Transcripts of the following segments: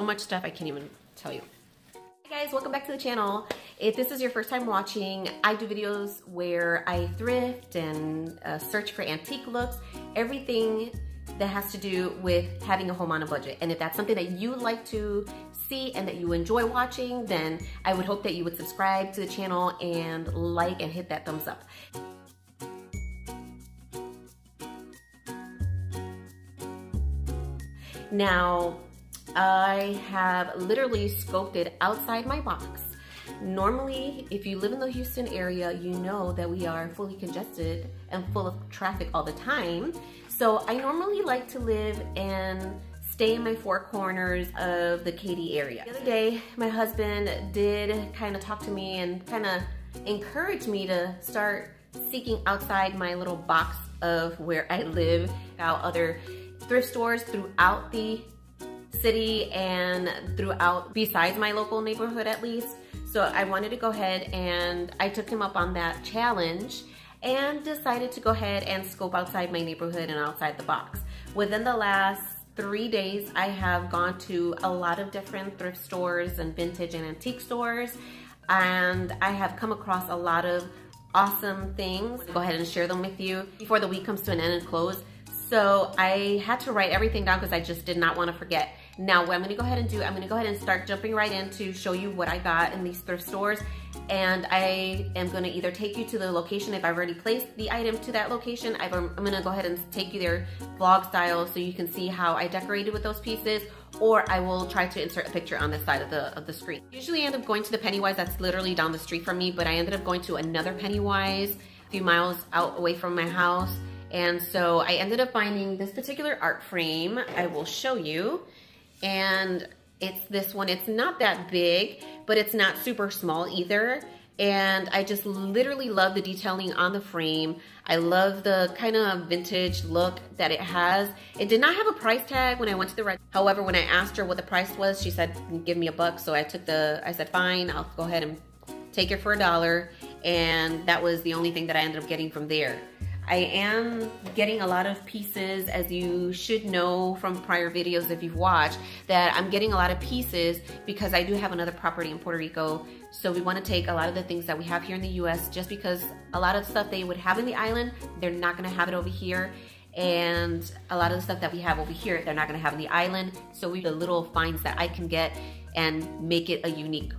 much stuff, I can't even tell you. Hey guys, welcome back to the channel. If this is your first time watching, I do videos where I thrift and search for antique looks, everything that has to do with having a home on a budget. And if that's something that you like to see and that you enjoy watching, then I would hope that you would subscribe to the channel and like and hit that thumbs up. Now, I have literally scoped it outside my box. Normally, if you live in the Houston area, you know that we are fully congested and full of traffic all the time. So I normally like to live and stay in my four corners of the Katy area. The other day, my husband did kind of talk to me and kind of encourage me to start seeking outside my little box of where I live, out other thrift stores throughout the city and throughout, besides my local neighborhood at least. So I wanted to go ahead and I took him up on that challenge and decided to go ahead and scope outside my neighborhood and outside the box. Within the last 3 days, I have gone to a lot of different thrift stores and vintage and antique stores, and I have come across a lot of awesome things. I'll go ahead and share them with you before the week comes to an end and close. So I had to write everything down because I just did not want to forget. Now what I'm going to go ahead and do, I'm going to go ahead and start jumping right in to show you what I got in these thrift stores. And I am going to either take you to the location if I've already placed the item to that location. I'm going to go ahead and take you there vlog style so you can see how I decorated with those pieces, or I will try to insert a picture on this side of the screen. Usually I end up going to the Pennywise that's literally down the street from me, but I ended up going to another Pennywise a few miles out away from my house. And so I ended up finding this particular art frame. I will show you. And it's this one. It's not that big, but it's not super small either. And I just literally love the detailing on the frame. I love the kind of vintage look that it has. It did not have a price tag when I went to the register. However, when I asked her what the price was, she said, give me $1. So I said, fine, I'll go ahead and take it for $1. And that was the only thing that I ended up getting from there. I am getting a lot of pieces, as you should know from prior videos if you've watched, that I'm getting a lot of pieces because I do have another property in Puerto Rico. So we want to take a lot of the things that we have here in the US, just because a lot of stuff they would have in the island, they're not going to have it over here. And a lot of the stuff that we have over here, they're not going to have in the island. So we the little finds that I can get and make it a unique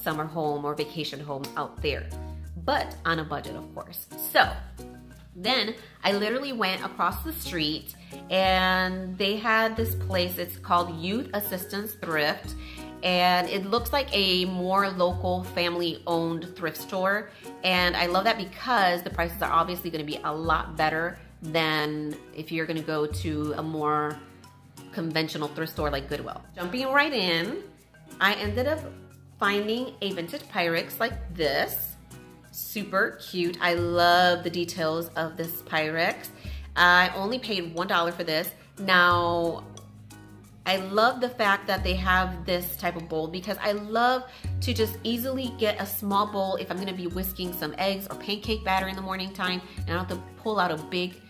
summer home or vacation home out there. But on a budget, of course. So then I literally went across the street and they had this place, it's called Youth Assistance Thrift, and it looks like a more local family owned thrift store. And I love that because the prices are obviously going to be a lot better than if you're going to go to a more conventional thrift store like Goodwill. Jumping right in, I ended up finding a vintage Pyrex like this. Super cute. I love the details of this Pyrex. I only paid $1 for this. Now, I love the fact that they have this type of bowl because I love to just easily get a small bowl if I'm going to be whisking some eggs or pancake batter in the morning time, and I don't have to pull out a big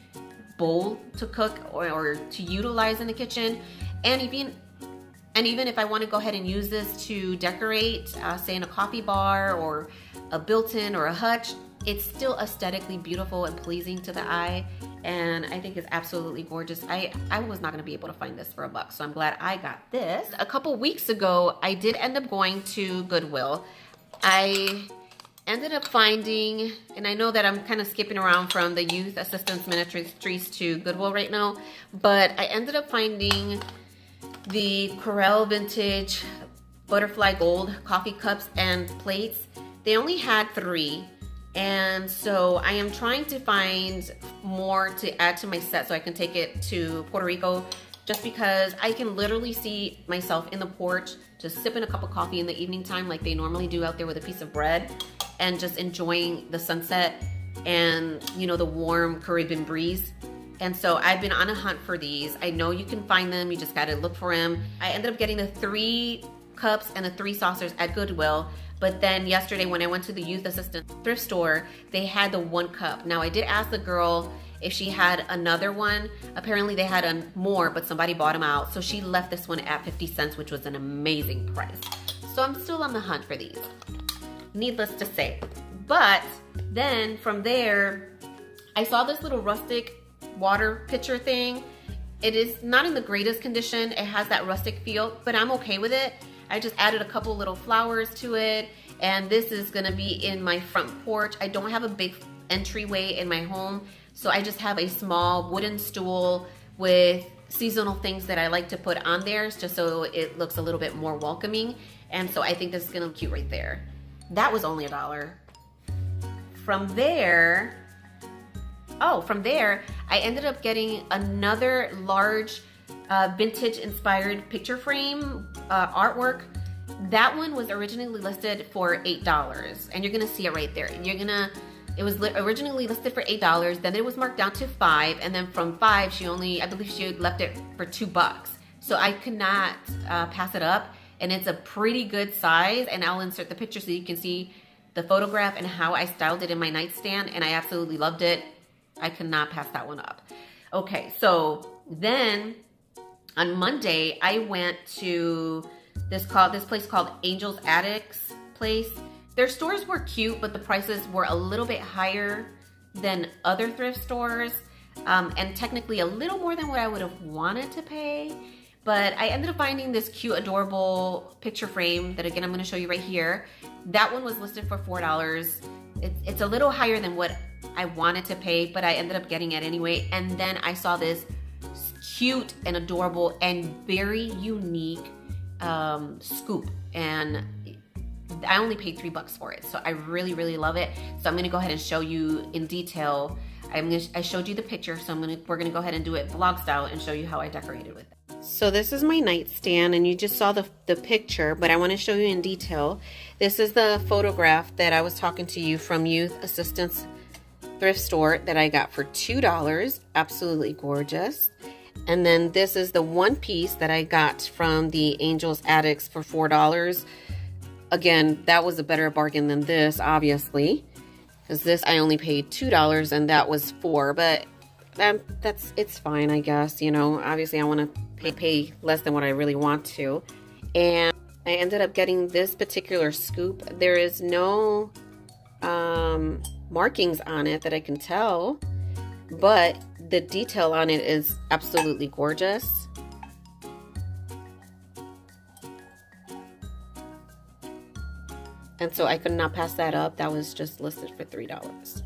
bowl to cook or to utilize in the kitchen. And even if I want to go ahead and use this to decorate, say in a coffee bar or a built-in or a hutch, it's still aesthetically beautiful and pleasing to the eye, and I think it's absolutely gorgeous. I was not going to be able to find this for $1, so I'm glad I got this. A couple weeks ago, I did end up going to Goodwill. I ended up finding, and I know that I'm kind of skipping around from the Youth Assistance Ministries to Goodwill right now, but I ended up finding the Corel Vintage Butterfly Gold coffee cups and plates. They only had 3, and so I am trying to find more to add to my set so I can take it to Puerto Rico, just because I can literally see myself in the porch just sipping a cup of coffee in the evening time like they normally do out there with a piece of bread, and just enjoying the sunset and, you know, the warm Caribbean breeze. And so I've been on a hunt for these. I know you can find them, you just gotta look for them. I ended up getting the 3 cups and the 3 saucers at Goodwill, but then yesterday when I went to the Youth Assistance thrift store, they had the 1 cup. Now I did ask the girl if she had another one. Apparently they had more, but somebody bought them out. So she left this one at 50 cents, which was an amazing price. So I'm still on the hunt for these, needless to say. But then from there, I saw this little rustic water pitcher thing. It is not in the greatest condition. It has that rustic feel, but I'm okay with it. I just added a couple little flowers to it, and this is gonna be in my front porch. I don't have a big entryway in my home, so I just have a small wooden stool with seasonal things that I like to put on there just so it looks a little bit more welcoming. And so I think this is gonna look cute right there. That was only $1. From there, I ended up getting another large vintage inspired picture frame artwork. That one was originally listed for $8, and you're gonna see it right there. It was originally listed for $8, then it was marked down to $5, and then from $5, I believe she left it for $2. So I could not pass it up, and it's a pretty good size, and I'll insert the picture so you can see the photograph and how I styled it in my nightstand, and I absolutely loved it. I could not pass that one up. Okay, so then on Monday, I went to this place called Angel's Attics place. Their stores were cute, but the prices were a little bit higher than other thrift stores, and technically a little more than what I would have wanted to pay. But I ended up finding this cute, adorable picture frame that, again, I'm gonna show you right here. That one was listed for $4. It's a little higher than what I wanted to pay, but I ended up getting it anyway. And then I saw this cute and adorable and very unique scoop, and I only paid $3 for it. So I really, really love it. So I'm gonna go ahead and show you in detail. I showed you the picture, so we're gonna go ahead and do it vlog style and show you how I decorated with it. So this is my nightstand, and you just saw the picture, but I want to show you in detail. This is the photograph that I was talking to you from Youth Assistance Thrift Store that I got for $2. Absolutely gorgeous. And then this is the one piece that I got from the Angel's Attics for $4. Again, that was a better bargain than this, obviously, because this I only paid $2 and that was $4. But it's fine, I guess. You know, obviously I want to pay less than what I really want to. And I ended up getting this particular scoop. There is no markings on it that I can tell, but the detail on it is absolutely gorgeous. And so I could not pass that up. That was just listed for $3.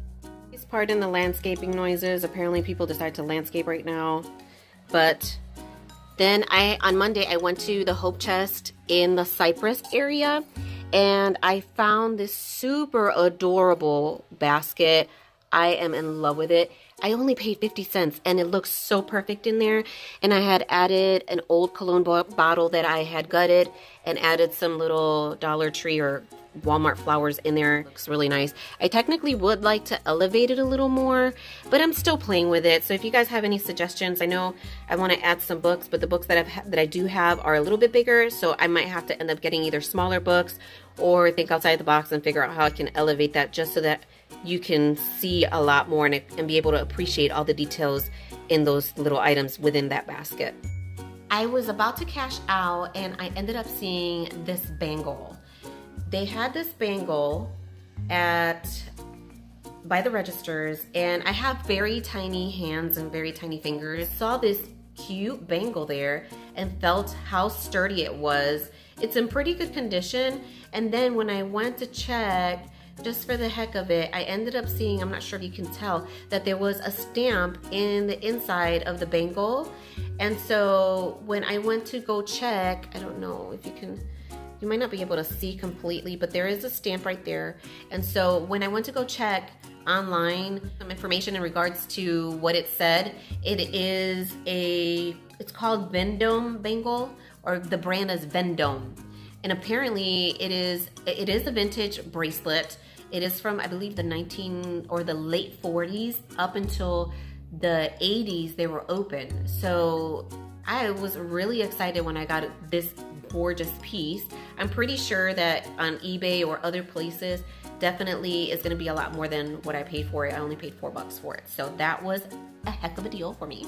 Pardon the landscaping noises. Apparently people decide to landscape right now. But then on Monday, I went to the Hope Chest in the Cypress area, and I found this super adorable basket. I am in love with it. I only paid 50 cents, and it looks so perfect in there. And I had added an old cologne bottle that I had gutted and added some little Dollar Tree or Walmart flowers in there. It looks really nice. I technically would like to elevate it a little more, but I'm still playing with it. So if you guys have any suggestions, I know I want to add some books, but the books that I do have are a little bit bigger, so I might have to end up getting either smaller books or think outside the box and figure out how I can elevate that just so that you can see a lot more and be able to appreciate all the details in those little items within that basket. I was about to cash out and I ended up seeing this bangle. They had this bangle by the registers, and I have very tiny hands and very tiny fingers. Saw this cute bangle there and felt how sturdy it was. It's in pretty good condition. And then when I went to check, just for the heck of it, I ended up seeing, I'm not sure if you can tell, that there was a stamp in the inside of the bangle. And so when I went to go check, I don't know if you can, you might not be able to see completely, but there is a stamp right there. And so when I went to go check online some information in regards to what it said, it's called Vendome bangle, or the brand is Vendome. And apparently it is a vintage bracelet. It is from, I believe, the late 40s up until the 80s they were open. So I was really excited when I got this gorgeous piece. I'm pretty sure that on eBay or other places definitely is gonna be a lot more than what I paid for it. I only paid $4 for it. So that was a heck of a deal for me.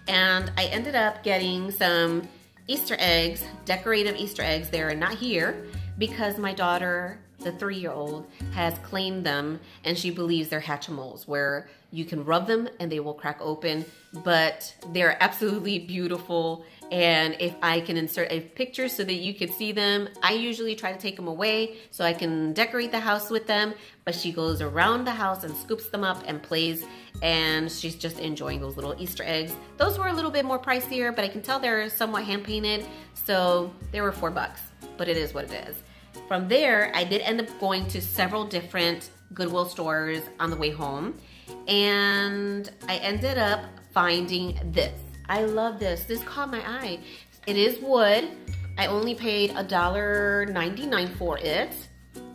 And I ended up getting some Easter eggs, decorative Easter eggs. They're not here because my daughter, the 3-year-old, has claimed them, and she believes they're Hatchimals, where you can rub them and they will crack open, but they're absolutely beautiful. And if I can insert a picture so that you can see them, I usually try to take them away so I can decorate the house with them, but she goes around the house and scoops them up and plays, and she's just enjoying those little Easter eggs. Those were a little bit more pricier, but I can tell they're somewhat hand painted, so they were $4, but it is what it is. From there, I did end up going to several different Goodwill stores on the way home, and I ended up finding this. I love this. This caught my eye. It is wood. I only paid $1.99 for it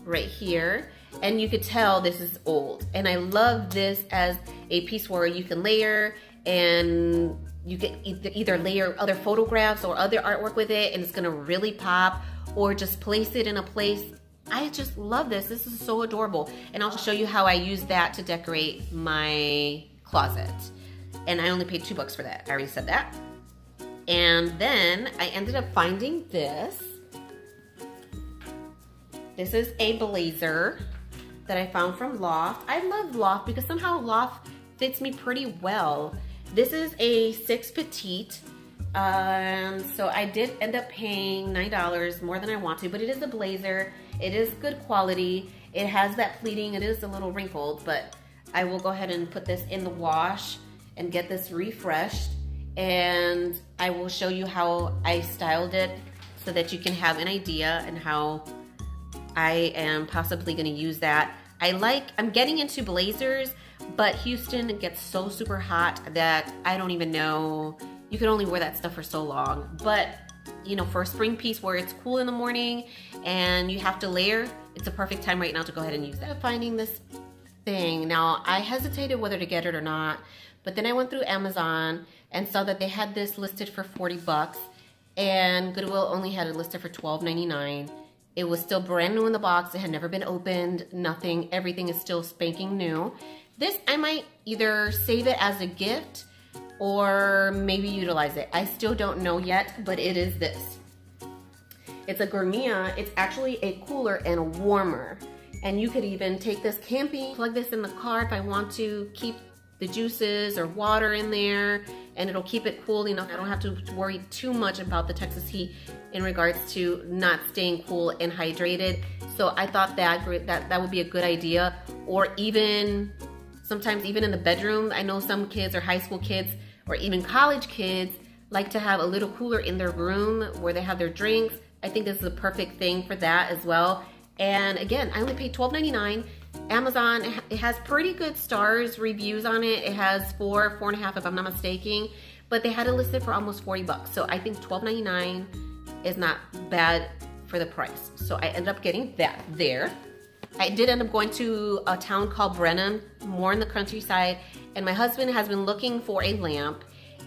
right here, and you could tell this is old. And I love this as a piece where you can layer, and you can either layer other photographs or other artwork with it, and it's gonna really pop, or just place it in a place. I just love this. This is so adorable. And I'll show you how I use that to decorate my closet. And I only paid $2 for that. I already said that. And then I ended up finding this. This is a blazer that I found from Loft. I love Loft because somehow Loft fits me pretty well. This is a 6 petite. So I did end up paying $9 more than I want to, but it is a blazer. It is good quality. It has that pleating. It is a little wrinkled, but I will go ahead and put this in the wash and get this refreshed, and I will show you how I styled it so that you can have an idea and how I am possibly gonna use that. I'm getting into blazers, but Houston gets so super hot that I don't even know, you can only wear that stuff for so long. But you know, for a spring piece where it's cool in the morning and you have to layer, it's a perfect time right now to go ahead and use that. Finding this thing. Now, I hesitated whether to get it or not, but then I went through Amazon and saw that they had this listed for $40, and Goodwill only had it listed for $12.99. It was still brand new in the box. It had never been opened, nothing. Everything is still spanking new. This, I might either save it as a gift or maybe utilize it. I still don't know yet, but it is this. It's a gourmet. It's actually a cooler and a warmer. And you could even take this camping, plug this in the car if I want to keep the juices or water in there, and it'll keep it cool enough. I don't have to worry too much about the Texas heat in regards to not staying cool and hydrated. So I thought that would be a good idea. Or even, sometimes even in the bedroom, I know some kids or high school kids or even college kids like to have a little cooler in their room where they have their drinks. I think this is a perfect thing for that as well. And again, I only paid $12.99. Amazon, it has pretty good stars reviews on it. It has 4.5 if I'm not mistaken, but they had it listed for almost $40. So I think $12.99 is not bad for the price. So I ended up getting that there. I did end up going to a town called Brenham, more in the countryside, and my husband has been looking for a lamp,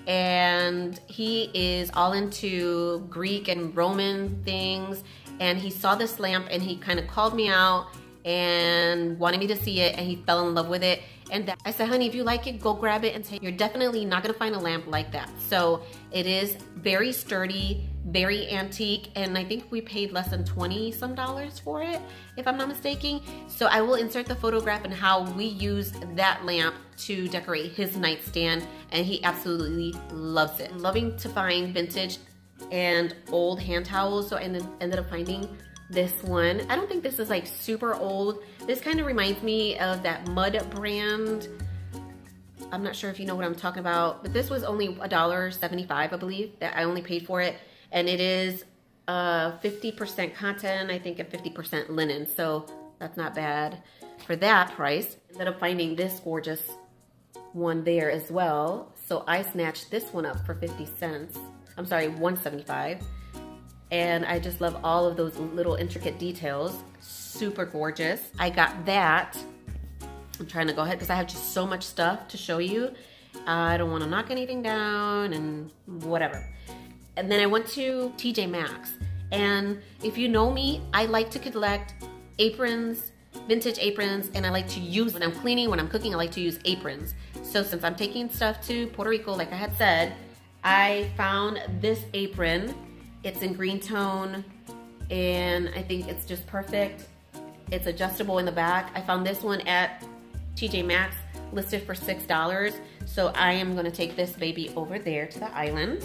and he is all into Greek and Roman things, and he saw this lamp and he kind of called me out and wanted me to see it, and he fell in love with it. And I said, honey, if you like it, go grab it and take. You're definitely not gonna find a lamp like that. So it is very sturdy, very antique, and I think we paid less than $20 some for it, if I'm not mistaken. So I will insert the photograph and how we used that lamp to decorate his nightstand, and he absolutely loves it. Loving to find vintage and old hand towels, so I ended up finding this one. I don't think this is like super old. This kind of reminds me of that Mud brand. I'm not sure if you know what I'm talking about, but this was only $1.75, I believe, that I only paid for it. And it is 50% cotton, I think, and 50% linen. So that's not bad for that price. Ended up finding this gorgeous one there as well. So I snatched this one up for 50 cents. I'm sorry, $1.75. And I just love all of those little intricate details. Super gorgeous. I got that. I'm trying to go ahead because I have just so much stuff to show you. I don't want to knock anything down and whatever. And then I went to TJ Maxx. And if you know me, I like to collect aprons vintage aprons, and I like to use, when I'm cleaning, when I'm cooking, I like to use aprons. So since I'm taking stuff to Puerto Rico, like I had said, I found this apron. It's in green tone, and I think it's just perfect. It's adjustable in the back. I found this one at TJ Maxx, listed for $6. So I am gonna take this baby over there to the island.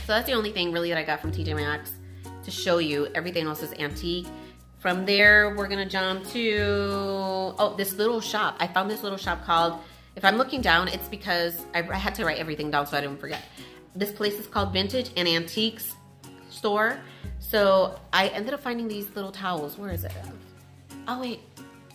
So that's the only thing really that I got from TJ Maxx to show you. Everything else is antique. From there, we're gonna jump to, oh, this little shop. I found this little shop called, if I'm looking down, it's because I had to write everything down so I didn't forget. This place is called Vintage and Antiques Store. So I ended up finding these little towels. Where is it? Oh wait,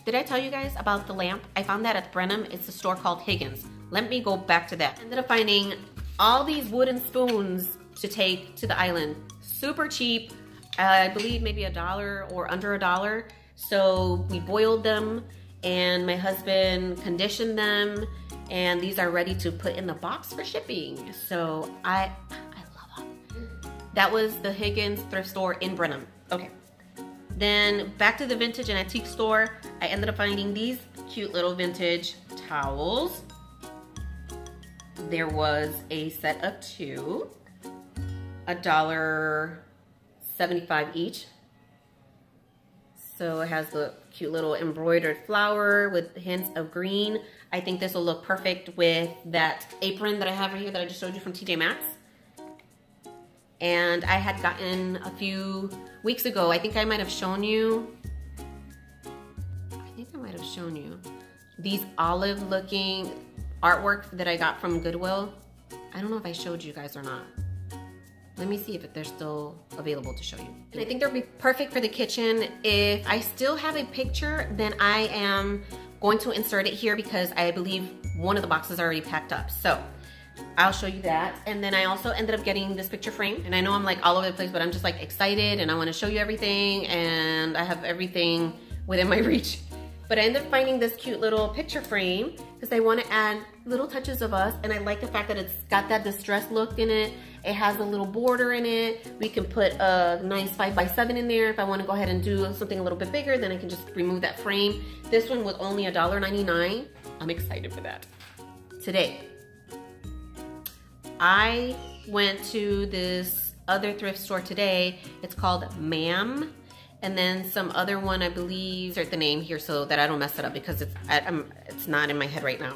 did I tell you guys about the lamp? I found that at Brenham. It's a store called Higgins. Let me go back to that. I ended up finding all these wooden spoons to take to the island. Super cheap. I believe maybe $1 or under $1. So we boiled them and my husband conditioned them, and these are ready to put in the box for shipping. So I love them. That was the Higgins thrift store in Brenham. Okay. Then back to the vintage and antique store, I ended up finding these cute little vintage towels. There was a set of 2, $1.75 each. So it has the cute little embroidered flower with hints of green. I think this will look perfect with that apron that I have right here that I just showed you from TJ Maxx. And I had gotten a few weeks ago, I think I might have shown you, these olive looking artwork that I got from Goodwill. I don't know if I showed you guys or not. Let me see if they're still available to show you. And I think they'll be perfect for the kitchen. If I still have a picture, then I am going to insert it here because I believe one of the boxes is already packed up. So I'll show you that. And then I also ended up getting this picture frame. And I know I'm like all over the place, but I'm just like excited and I want to show you everything, and I have everything within my reach. But I ended up finding this cute little picture frame because I want to add little touches of us, and I like the fact that it's got that distressed look in it. It has a little border in it. We can put a nice 5x7 in there. If I want to go ahead and do something a little bit bigger, then I can just remove that frame. This one was only $1.99. I'm excited for that. Today, I went to this other thrift store today. It's called MAM. And then some other one, I believe, insert the name here so that I don't mess it up because it's not in my head right now.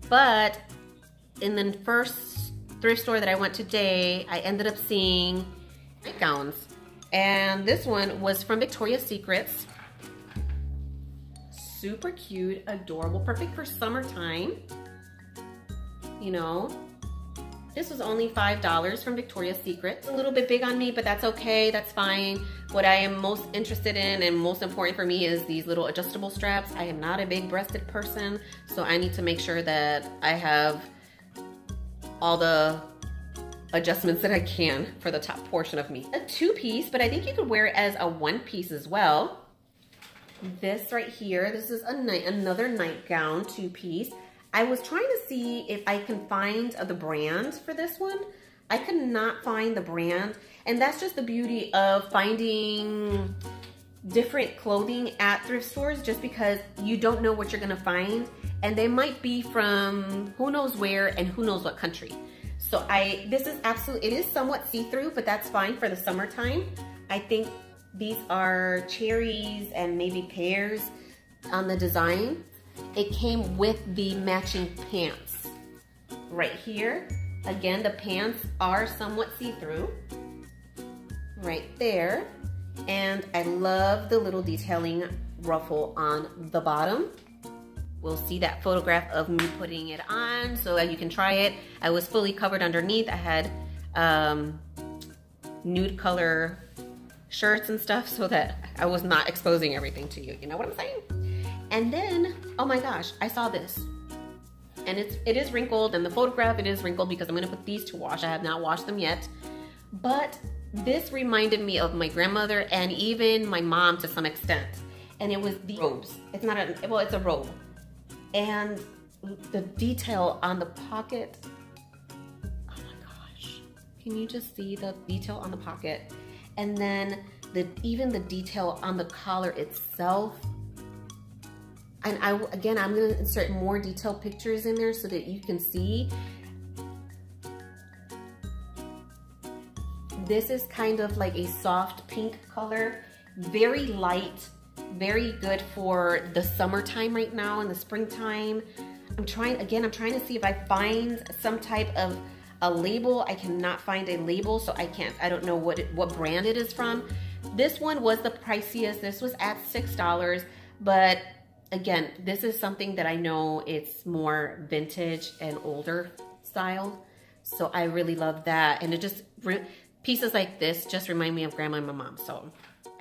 But in the first thrift store that I went today, I ended up seeing nightgowns. And this one was from Victoria's Secrets. Super cute, adorable, perfect for summertime. You know, this was only $5 from Victoria's Secret. It's a little bit big on me, but that's okay, that's fine. What I am most interested in and most important for me is these little adjustable straps. I am not a big breasted person, so I need to make sure that I have all the adjustments that I can for the top portion of me. A 2-piece, but I think you could wear it as a 1-piece as well. This right here, this is another nightgown 2-piece. I was trying to see if I can find the brand for this one. I could not find the brand, and that's just the beauty of finding different clothing at thrift stores, just because you don't know what you're gonna find, and they might be from who knows where and who knows what country. So this is absolutely, it is somewhat see-through, but that's fine for the summertime. I think these are cherries and maybe pears on the design. It came with the matching pants right here. Again, the pants are somewhat see-through right there. And I love the little detailing ruffle on the bottom. We'll see that photograph of me putting it on so that you can try it. I was fully covered underneath. I had nude color shirts and stuff so that I was not exposing everything to you. You know what I'm saying? And then, oh my gosh, I saw this. And it is wrinkled, and the photograph, it is wrinkled because I'm gonna put these to wash. I have not washed them yet. But this reminded me of my grandmother and even my mom to some extent. And it was the robes. It's not a, well, it's a robe. And the detail on the pocket, oh my gosh. Can you just see the detail on the pocket? And then even the detail on the collar itself. And again, I'm gonna insert more detailed pictures in there so that you can see. This is kind of like a soft pink color, very light, very good for the summertime right now and the springtime. I'm trying to see if I find some type of a label. I cannot find a label, so I don't know what brand it is from. This one was the priciest. This was at $6, but again, this is something that I know it's more vintage and older style. So I really love that. And it just, pieces like this just remind me of grandma and my mom. So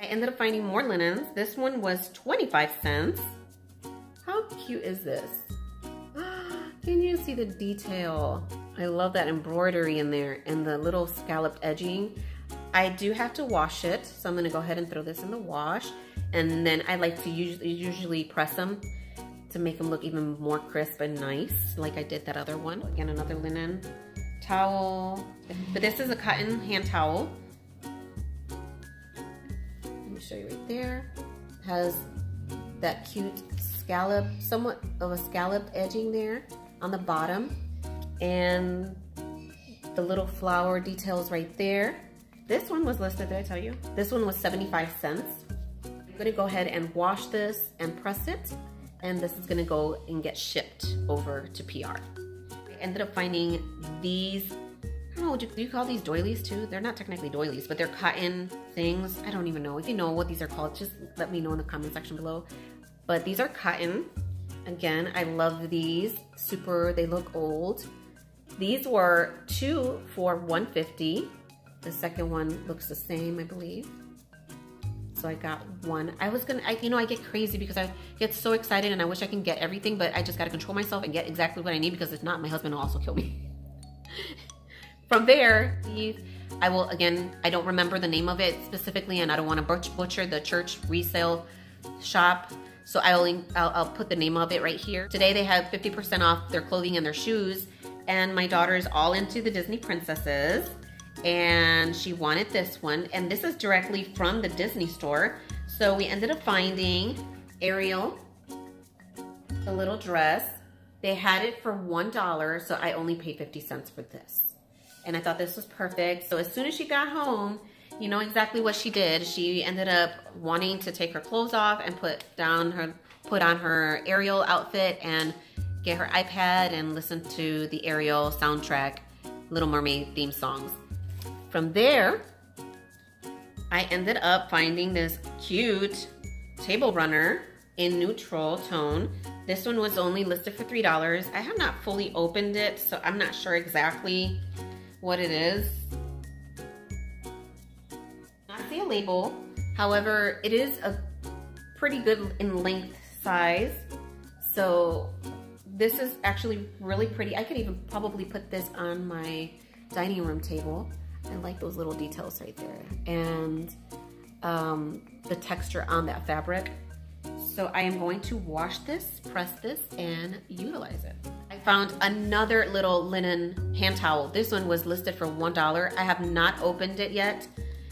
I ended up finding more linens. This one was 25 cents. How cute is this? Can you see the detail? I love that embroidery in there and the little scalloped edging. I do have to wash it, so I'm gonna go ahead and throw this in the wash. And then I like to usually press them to make them look even more crisp and nice, like I did that other one. Again, another linen towel, but this is a cotton hand towel. Let me show you right there. It has that cute scallop, somewhat of a scalloped edging there on the bottom, and the little flower details right there. This one was listed, did I tell you? This one was 75 cents. I'm gonna go ahead and wash this and press it, and this is gonna go and get shipped over to PR. I ended up finding these, I don't know, do you call these doilies too? They're not technically doilies, but they're cotton things. I don't even know. If you know what these are called, just let me know in the comment section below. But these are cotton. Again, I love these. They look old. These were 2 for $1.50. The second one looks the same, I believe. So I got one. I get crazy because I get so excited and I wish I can get everything, but I just gotta control myself and get exactly what I need, because if not, my husband will also kill me. From there, I don't remember the name of it specifically, and I don't want to butcher the church resale shop. So I'll put the name of it right here. Today they have 50% off their clothing and their shoes, and my daughter's all into the Disney princesses, and she wanted this one, and this is directly from the Disney store. So we ended up finding Ariel, the little dress. They had it for $1, so I only paid 50 cents for this. And I thought this was perfect. So as soon as she got home, you know exactly what she did. She ended up wanting to take her clothes off and put on her Ariel outfit and get her iPad and listen to the Ariel soundtrack, Little Mermaid theme songs. From there, I ended up finding this cute table runner in neutral tone. This one was only listed for $3. I have not fully opened it, so I'm not sure exactly what it is. I see a label. However, it is a pretty good in length size. So this is actually really pretty. I could even probably put this on my dining room table. I like those little details right there. And the texture on that fabric. So I am going to wash this, press this, and utilize it. I found another little linen hand towel. This one was listed for $1. I have not opened it yet.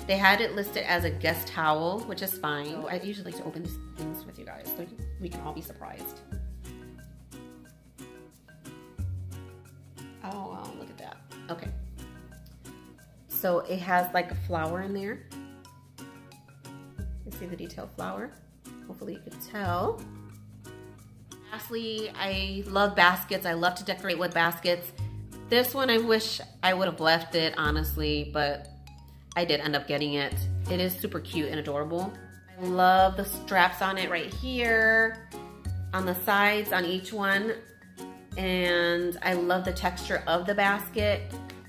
They had it listed as a guest towel, which is fine. So I usually like to open these things with you guys so we can all be surprised. Oh, wow, look at that. Okay. So it has like a flower in there. You see the detailed flower? Hopefully you can tell. Lastly, I love baskets. I love to decorate with baskets. This one, I wish I would have left it, honestly, but I did end up getting it. It is super cute and adorable. I love the straps on it right here, on the sides, on each one. And I love the texture of the basket.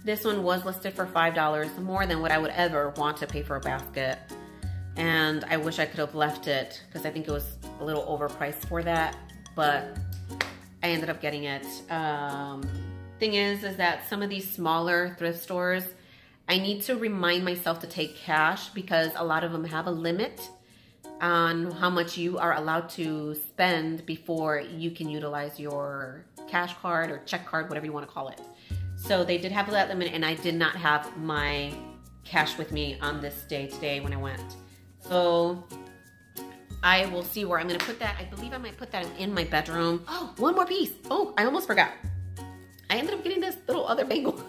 This one was listed for $5, more than what I would ever want to pay for a basket. And I wish I could have left it because I think it was a little overpriced for that, but I ended up getting it. Thing is that some of these smaller thrift stores, I need to remind myself to take cash because a lot of them have a limit on how much you are allowed to spend before you can utilize your cash card or check card, whatever you want to call it. So they did have that limit, and I did not have my cash with me on this day today when I went. So I will see where I'm gonna put that. I believe I might put that in my bedroom. Oh, one more piece. Oh, I almost forgot. I ended up getting this little other bangle.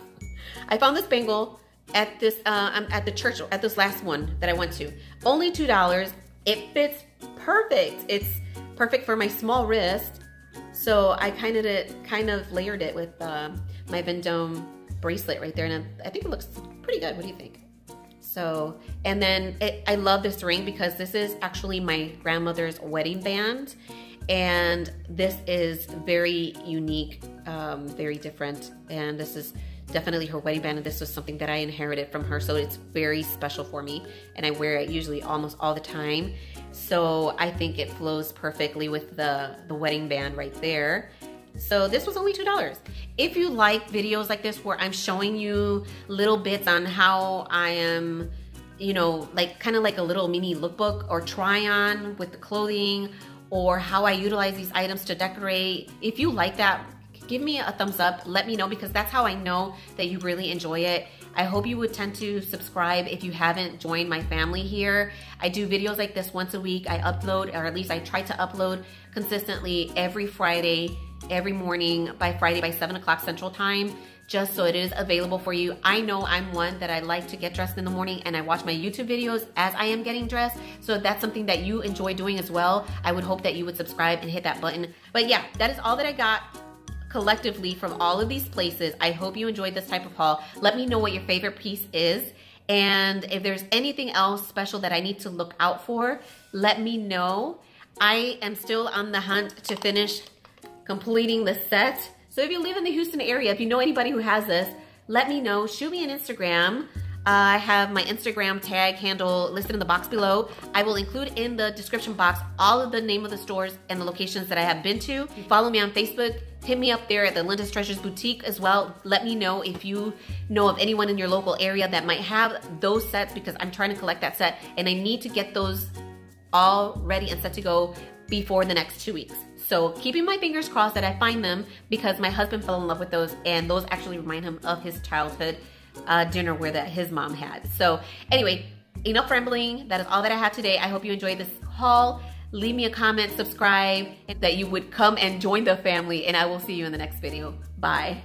I found this bangle at this at the church, at this last one that I went to. Only $2. It fits perfect. It's perfect for my small wrist. So I kind of layered it with my Vendome bracelet right there, and I think it looks pretty good. What do you think? So, and then I love this ring because this is actually my grandmother's wedding band, and this is very unique, very different, and this is definitely her wedding band, and this was something that I inherited from her, so it's very special for me, and I wear it usually almost all the time. So I think it flows perfectly with the wedding band right there. So this was only $2. If you like videos like this where I'm showing you little bits on how I am, you know, like kind of like a little mini lookbook or try on with the clothing, or how I utilize these items to decorate, if you like that, give me a thumbs up. Let me know, because that's how I know that you really enjoy it. I hope you would tend to subscribe if you haven't joined my family here. I do videos like this once a week. I upload, or at least I try to upload consistently every Friday, every morning by Friday by 7 o'clock Central Time, just so it is available for you. I know I'm one that I like to get dressed in the morning, and I watch my YouTube videos as I am getting dressed. So if that's something that you enjoy doing as well, I would hope that you would subscribe and hit that button. But yeah, that is all that I got collectively from all of these places. I hope you enjoyed this type of haul. Let me know what your favorite piece is, and if there's anything else special that I need to look out for, let me know. I am still on the hunt to finish completing the set. So if you live in the Houston area, if you know anybody who has this, let me know. Shoot me an Instagram. I have my Instagram tag handle listed in the box below. I will include in the description box all of the name of the stores and the locations that I have been to. Follow me on Facebook. Hit me up there at the Linda's Treasures Boutique as well. Let me know if you know of anyone in your local area that might have those sets, because I'm trying to collect that set, and I need to get those all ready and set to go before the next 2 weeks. So keeping my fingers crossed that I find them, because my husband fell in love with those, and those actually remind him of his childhood dinnerware that his mom had. So anyway, enough rambling. That is all that I have today. I hope you enjoyed this haul. Leave me a comment, subscribe, and that you would come and join the family, and I will see you in the next video. Bye.